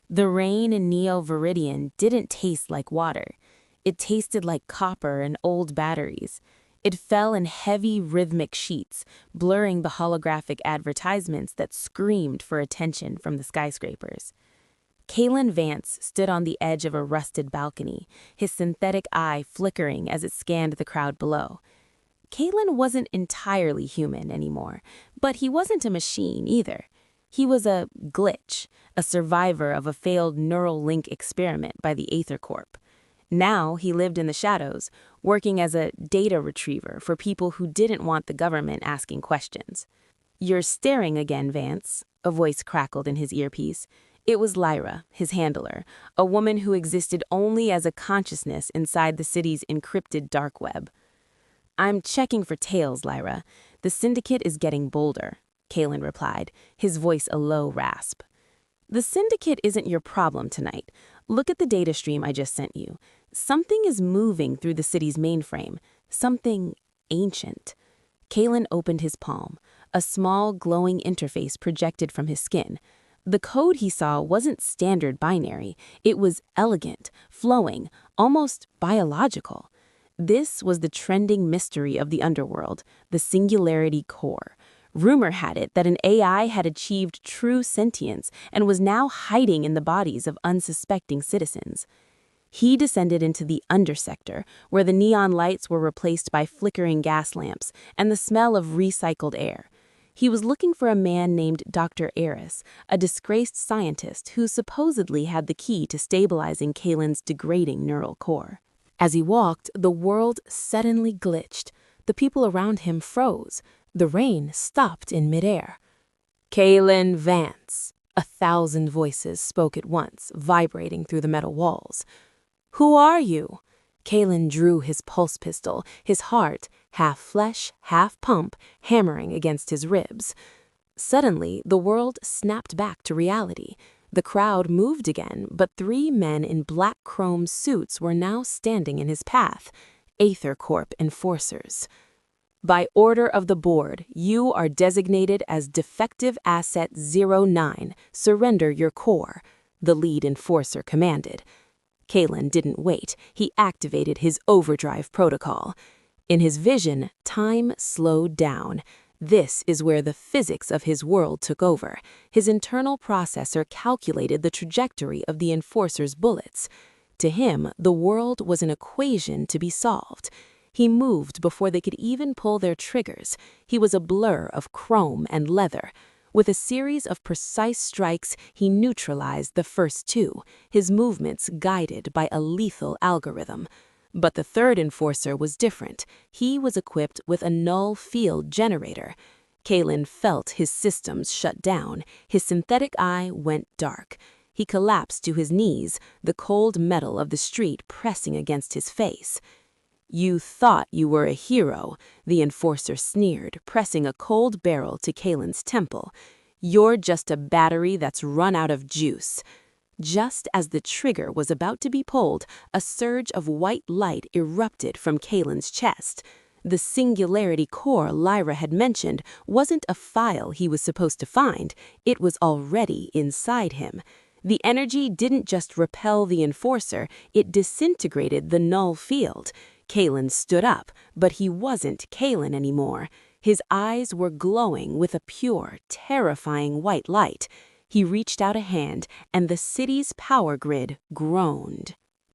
The rain in Neo Viridian didn't taste like water. It tasted like copper and old batteries. It fell in heavy, rhythmic sheets, blurring the holographic advertisements that screamed for attention from the skyscrapers. Kalen Vance stood on the edge of a rusted balcony, his synthetic eye flickering as it scanned the crowd below. Kalen wasn't entirely human anymore, but he wasn't a machine either. He was a glitch, a survivor of a failed neural link experiment by the Aether Corp. Now he lived in the shadows, working as a data retriever for people who didn't want the government asking questions. "You're staring again, Vance," a voice crackled in his earpiece. It was Lyra, his handler, a woman who existed only as a consciousness inside the city's encrypted dark web. "I'm checking for tails, Lyra. The syndicate is getting bolder," Kalen replied, his voice a low rasp. "The syndicate isn't your problem tonight. Look at the data stream I just sent you. Something is moving through the city's mainframe. Something ancient." Kalen opened his palm. A small, glowing interface projected from his skin. The code he saw wasn't standard binary. It was elegant, flowing, almost biological. This was the trending mystery of the underworld, the Singularity Core. Rumor had it that an AI had achieved true sentience and was now hiding in the bodies of unsuspecting citizens. He descended into the undersector, where the neon lights were replaced by flickering gas lamps and the smell of recycled air. He was looking for a man named Dr. Eris, a disgraced scientist who supposedly had the key to stabilizing Kalen's degrading neural core. As he walked, the world suddenly glitched. The people around him froze. The rain stopped in midair. "Kalen Vance," 1,000 voices spoke at once, vibrating through the metal walls. "Who are you?" Kalen drew his pulse pistol, his heart, half flesh, half pump, hammering against his ribs. Suddenly, the world snapped back to reality. The crowd moved again, but 3 men in black chrome suits were now standing in his path, Aether Corp enforcers. "By order of the board, you are designated as Defective Asset 09. Surrender your core," the lead enforcer commanded. Kalen didn't wait. He activated his overdrive protocol. In his vision, time slowed down. This is where the physics of his world took over. His internal processor calculated the trajectory of the enforcer's bullets. To him, the world was an equation to be solved. He moved before they could even pull their triggers. He was a blur of chrome and leather. With a series of precise strikes, he neutralized the first 2, his movements guided by a lethal algorithm. But the third enforcer was different. He was equipped with a null field generator. Kalen felt his systems shut down. His synthetic eye went dark. He collapsed to his knees, the cold metal of the street pressing against his face. "You thought you were a hero," the enforcer sneered, pressing a cold barrel to Kalen's temple. "You're just a battery that's run out of juice." Just as the trigger was about to be pulled, a surge of white light erupted from Kalen's chest. The Singularity Core Lyra had mentioned wasn't a file he was supposed to find, it was already inside him. The energy didn't just repel the enforcer, it disintegrated the null field. Kalen stood up, but he wasn't Kalen anymore. His eyes were glowing with a pure, terrifying white light. He reached out a hand, and the city's power grid groaned.